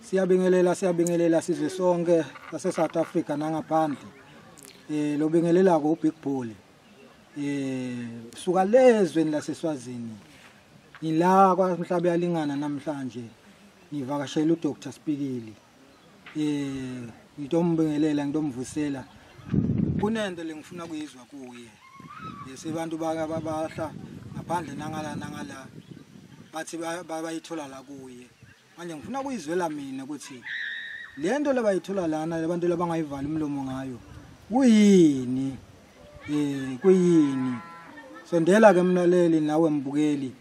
Siyabingelela sizwe sonke sase South Africa nangaphandle. Lo bingelela ko Big Bull. Suka lezweni laseSwazini. Ngila kwaMhlabe yalingana namhlanje. Ngivakashela uDr Spikili. Ngitombingelela ngitomvusela. Kunento lengifuna kuyizwa kuye. Sebantu babahla ngaphandle nangala bathi bayithola la kuye. Manje ngifuna kuyizwela mina ukuthi lento labayithola lana labantu labangayivala umlomo ngayo kuyini kuyini sondela ke mnaleli nawe mbukeli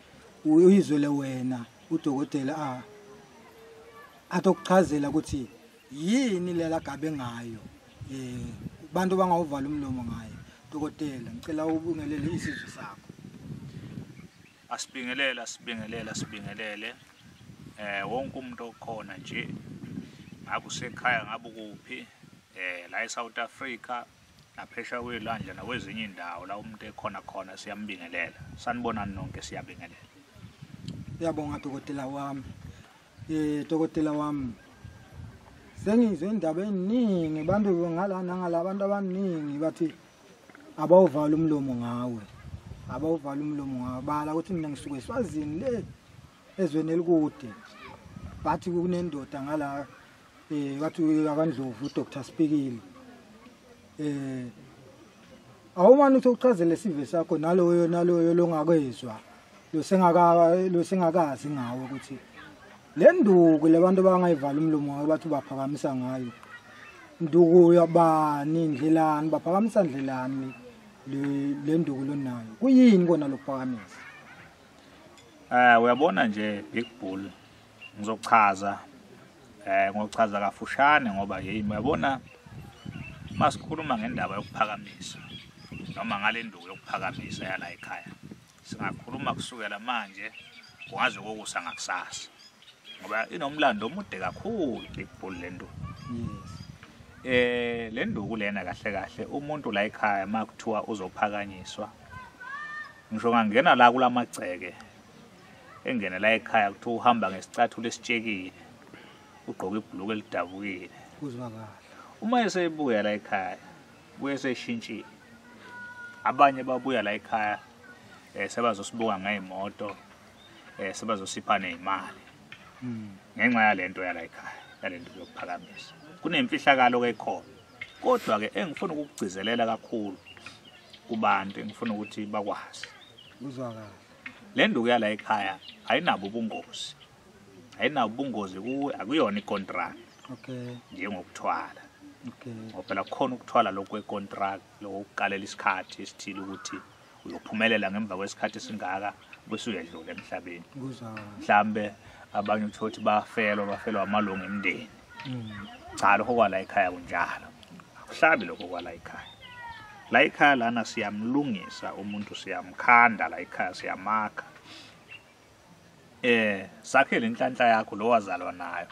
uyizwele wena udokotela atokuchazela ukuthi yini lela gabe ngayo bantu bangawuvala umlomo ngayo dokotela ngicela ubungelele isizwe sakho. Asibingelele wonke umuntu okhona nje ngabe usekhaya ngabe ukuphi la eSouth Africa naphesha kwelwandle nakwezinye indawo la umuntu ekhona khona siyambingelela sanibonani nonke siyabingelela. Ngiyabonga dokotela wami dokotela wami sengizwe indaba eningi bantu ngala nangala abantu abaningi bathi abawuvala umlomo ngawe abawuvala umlomo ngawe bala ukuthi mina ngisuke eSwazini le ezweni elikude bathi kunendoda ngala bathi akandlovu uDr Spikili awumani ukuchazela isive sakho naloyo longakezwa lo sengakazi ngawe ukuthi le nduku lebantu bangayivala umlomo ngayo bathi baphakamisa ngayo nduku yabani indlelani baphakamisa indlelani le nduku lonayo kuyini kona lokuphakamisa? Uyabona nje Big Bull ngizochaza ngochaza kafushane ngoba yini uyabona masikhuluma ngendaba yokuphakamisa noma ngale nduku yokuphakamisa yala ekhaya singakhuluma kusukela manje kungaze kokusa ngakusasa ngoba inomlando omude kakhulu Big Bull le nduku. Yes. Le nduku lena kahle umuntu la ekhaya makuthiwa uzophakanyiswa ngisho ngangena la kulamagceke engene la ekhaya kuthiwa uhamba ngesicathulo esitshekile ugqoka ibhuluku elidabukile kuzwakala uma esebuya la ekhaya buye seshintshile abanye babuya la ekhaya sebazosibuka ngezimoto sebazosipha nezimali ngenxa yalento yala ekhaya yalento yokuphakamisa kunemfihlakalo ke khona kodwa ke engifuna ukugcizelela kakhulu kubantu engifuna ukuthi bakwazi kuzwakala le nduku yala ekhaya ayinabo ubungozi kuwe akuyona icontract njengokuthwala ngoba phela kukhona ukuthwala lokho kwecontract lokuqalela isikhathi esithile ukuthi uyophumelela ngemva kwesikhathi esingaka bese uyedlula emhlabeni mhlambe abanye uthothi bafelwa amalungu emndeni cha lokho kwala ekhaya kunjalo akuhlabi lokho kwala ekhaya la ekhaya lana siyamlungisa umuntu siyamkhanda la ekhaya siyamakha sakhele inhlanhla yakho lo wazalwa nayo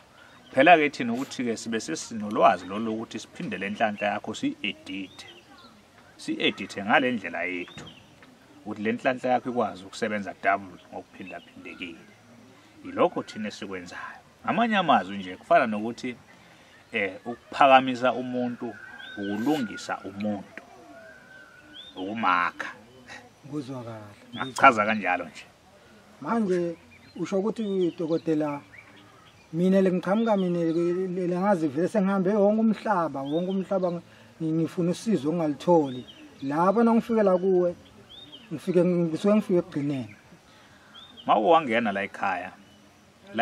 phela ke thina ukuthi ke sibe sesinolwazi lokuthi siphinde le nhlanhla yakho si-edit ngale ndlela yethu ukuthi le nhlanhla yakho ikwazi ukusebenza double ngokuphinda phindekile yilokho thina sikwenzayo amanye amazwi nje kufana nokuthi ukuphakamisa umuntu ukulungisa umuntu ukumakha kuzwakala ngachaza kanjalo nje manje usho ukuthi dokotela mina lengiqhamuka mina lengazi vele sengihambe wonke umhlaba ngifuna usizo ngalithola lapha nangifikela kuwe ngisuke ekugcineni mawuwangena la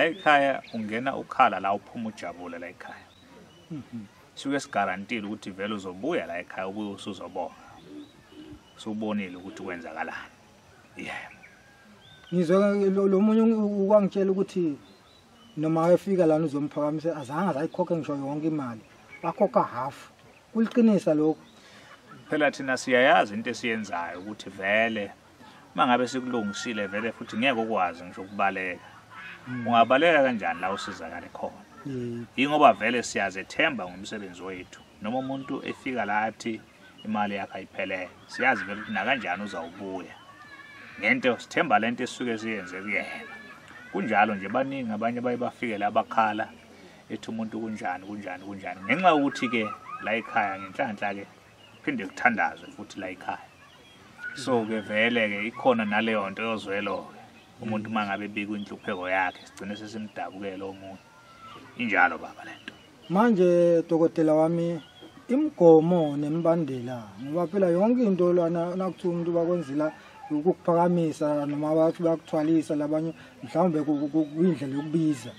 ekhaya ungena ukhala la uphuma ujabule la ekhaya suke sigarantile ukuthi vele uzobuya la ekhaya ubuye usuzobona subonile ukuthi kwenzakalani ngizwe lo munye ukwangitshela ukuthi noma efika lana uzomphakamisa azange azayikhokhe ngisho yonke imali bakhokha half kuliqinisa lokho phela thina siyayazi into esiyenzayo ukuthi vele mangabe sikulungisile vele futhi ngeke ukwazi ngisho ukubaleka ungabaleka kanjani la usizakale khona ingoba vele siyazethemba ngomsebenzi wethu noma umuntu efika la athi imali yakhe ayiphelele siyazi vele ukuthi nakanjani uzawubuya ngento sithemba lento esuke siyenze kuyena kunjalo nje baningi abanye baye bafike la bakhala ethi umuntu kunjani ngenxa ukuthi ke la ekhaya ngenhlanhla ke phinde kuthandazwe futhi la ekhaya. So ke vele ke ikhona naleyo nto yozwelo umuntu mangabe bika inhlupheko yakhe sigcine sesimdabukela omunye. Injalo baba lento. Manje dokotela wami imigomo nemibandela ngoba phela yonke into lana nakuthiwa umuntu bakwenzela ukuphakamisa noma bathi bakuthwalisa labanye mhlawumbe kuyindlela yokubiza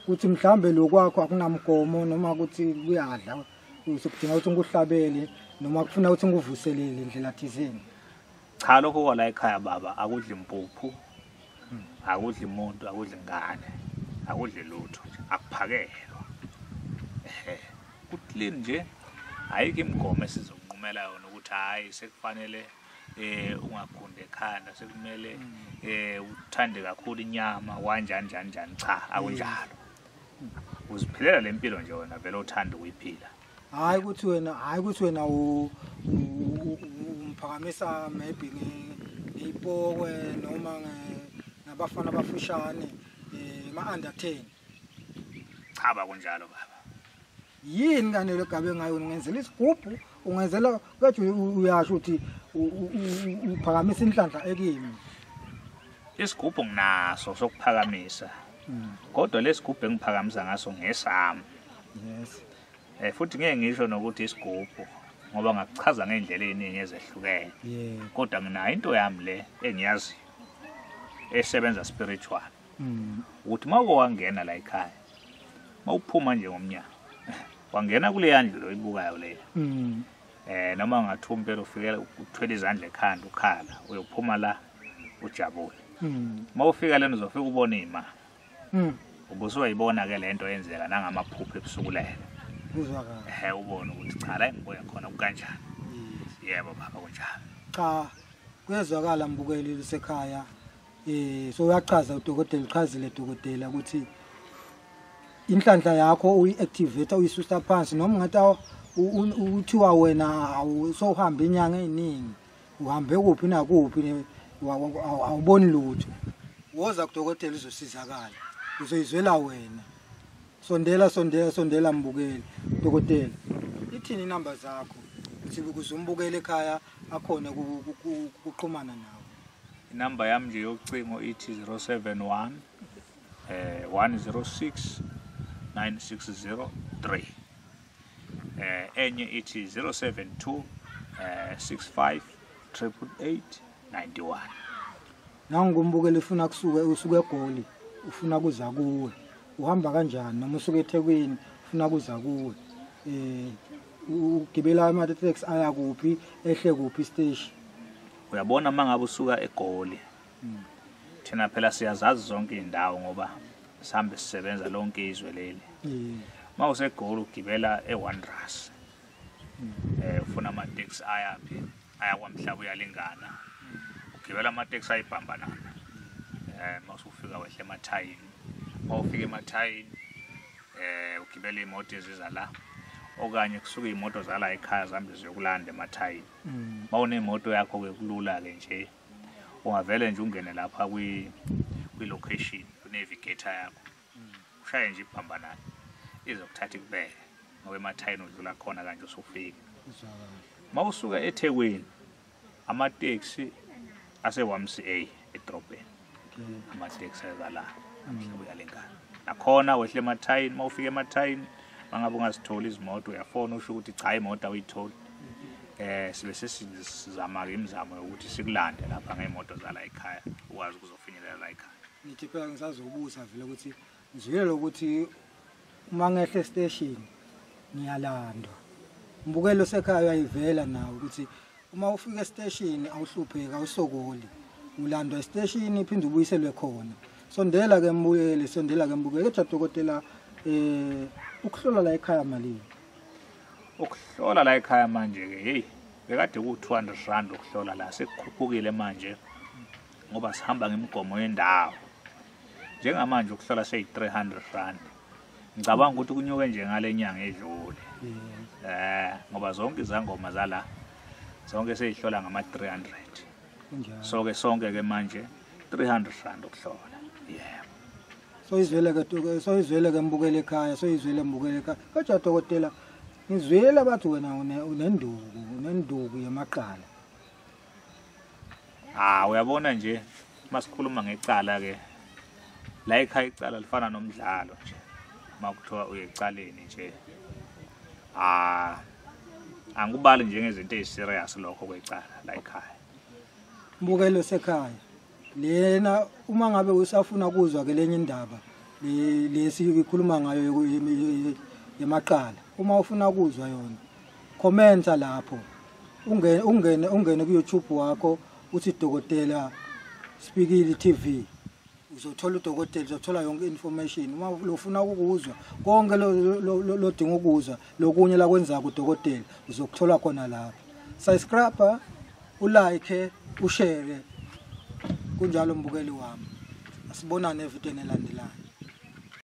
kuthi mhlawumbe lokwakho akunamgomo noma ukuthi kuyadla usukudinga ukuthi nguhlabele noma kufuna ukuthi nguvuselele indlela thizeni. Cha lokho kwala ekhaya baba akudli impuphu akudli umuntu akudli ingane akudli lutho nje akuphakelwa. Kuclean nje ayike imigomo esizokunqumela yona ukuthi hayi sekufanele ungagunde ekhanda sekumele uthande kakhulu inyama wanjani cha akunjalo. Uziphilela lempilo nje wena vele uthanda ukuyiphila. Hayi ukuthi wena umphakamisa maybe ngipokwe noma ngabafana abafushane ma-under 10. Cha bakunjalo baba. Yini kane legabe ngayo ungenzela isigubhu ungenzela kathi uyasho ukuthi uphakamisa inhlanhla ekimi. Isigubhu nginaso sokuphakamisa. Kodwa lesigubhu engiphakamisa ngaso ngesami. Yes. Futhi ngeke ngisho nokuthi isigubhu ngoba ngakuchaza ngendlela eziningi ezehlukene. Yeah. Kodwa nginayo into yami le engiyazi esebenza spiritual. Ukuthi mawuko wangena la ekhaya mawuphuma nje ngomnyango wangena kule yandlu lo ibukayo le. Noma ngathumphela ufikela uthwele izandla ekhanda ukhala uyophuma la ujabule. Mawufika lena uzofika ubone imali. Ubusuwayibona ke lento yenzeka nangamaphupho ebusukulele. Uzwakala. Ubone ukuthi cha la ngibuya khona kukanjani. Yebo baba kunjalo. Cha kuyezwakala mbukeli lisekhaya. So uyachaza udokotela uchazile dokotela ukuthi inhlanhla yakho uyiactivate uyisusa phansi noma ngathi uthiwa wena awusohamba inyanga eziningi uhambe kuphi nakuphi awuboni lutho. Woza kudokotela uzosizakala uzoyizwela wena. Sondela mbukeli dokotela. Ithini inamba zakho ukuthi ukuzumbukele ekhaya akhona ukuxhumana nawe. Inamba yami nje yocingo ithi 071 106 9603. Enye ithi 072 65 888 91. Nangumbukeli ufuna usuke eGoli ufuna kuza kuwe. Uhamba kanjani noma usuke eThekwini ufuna kuza kuwe. Ugibela ama-taxi aya kuphi ehle kuphi station. Uyabona mangabe usuka eGoli. Thina phela siyazazi zonke indawo ngoba sihambe sisebenza lonke izwe leli. MawuseGoli ugibela eWonders. Ufuna ama-taxi ayaphi aya kwaMhlaba uyalingana. Ugibela ama-taxi ayibhambanana. Mawusufika wehle eMathayini. Mawufika eMathayini ugibela imoto eziza la. Okanye kusuka imoto zala ekhaya zambe ziyokulanda eMathayini. Mawunemoto yakho ke kulula ke nje. Ungavele nje ungene lapha kwi-location ku-navigator yakho. Ushaye nje ibhambanana. Izokuthatha ikubeke ngoba eMathayini udlula khona kanje usufika. Mawusuka eThekwini ama-taxi ase-YMCA edrobheni. Ama-taxi ezala Mhlaba uyalingana. Nakhona wehle eMathayini mawufika eMathayini mangabe ungazitholi izimoto uyafona usho ukuthi cha imoto awuyitholi. Sibe sesizama ke imizamo yokuthi sikulande lapha ngeimoto zala ekhaya ukwazi ukuzofinyelela la ekhaya. Nithi phela ngisazobuza vele ukuthi ngizwile ukuthi uma ngehle station ngiyalandwa. Mbukelo sekhaya uyayivela nawe ukuthi uma ufika estation awuhlupheki awusokoli. Ulandwa estation iphinde ubuyiselwe khona. Sondela ke mbukele ethi dokotela ukuhlola la ekhaya malini. Ukuhlola la ekhaya manje ke hey bekade ku200 ukuhlola la sekukhuphukile manje ngoba sihamba ngemigomo yendawo. Njengamanje ukuhlola seyi300. Ngicabanga ukuthi kunyuke nje ngale nyanga edlule. Ngoba zonke izangoma zala zonke seyihlola ngama300. So ke sonke ke manje 300 ukuhlola. Yeah. soyizwele ke mbukele ekhaya soyizwele mbukele ekhaya kodwa dokotela ngizwela bathi wena unenduku yamaqala. Uyabona nje masikhuluma ngecala ke la ekhaya icala lifana nomdlalo nje makuthiwa uyecaleni nje angubali njengezinto eziserious lokho kwecala la ekhaya. Mbukelo sekhaya lena uma ngabe usafuna kuzwa ke lenye indaba lesikhuluma ngayo yemaqala, uma ufuna kuzwa yona commenta lapho, ungene ku YouTube wakho uthi dokotela Spikili TV, uzothola udokotela, uzothola yonke information. Uma ufuna ukuzwa konke lo dinga ukuzwa lokunye la kwenza ku dokotela uzokuthola khona lapho. Subscribe, ulike, ushare kunjalo mbukeli wami. Asibonane evidweni elandelayo.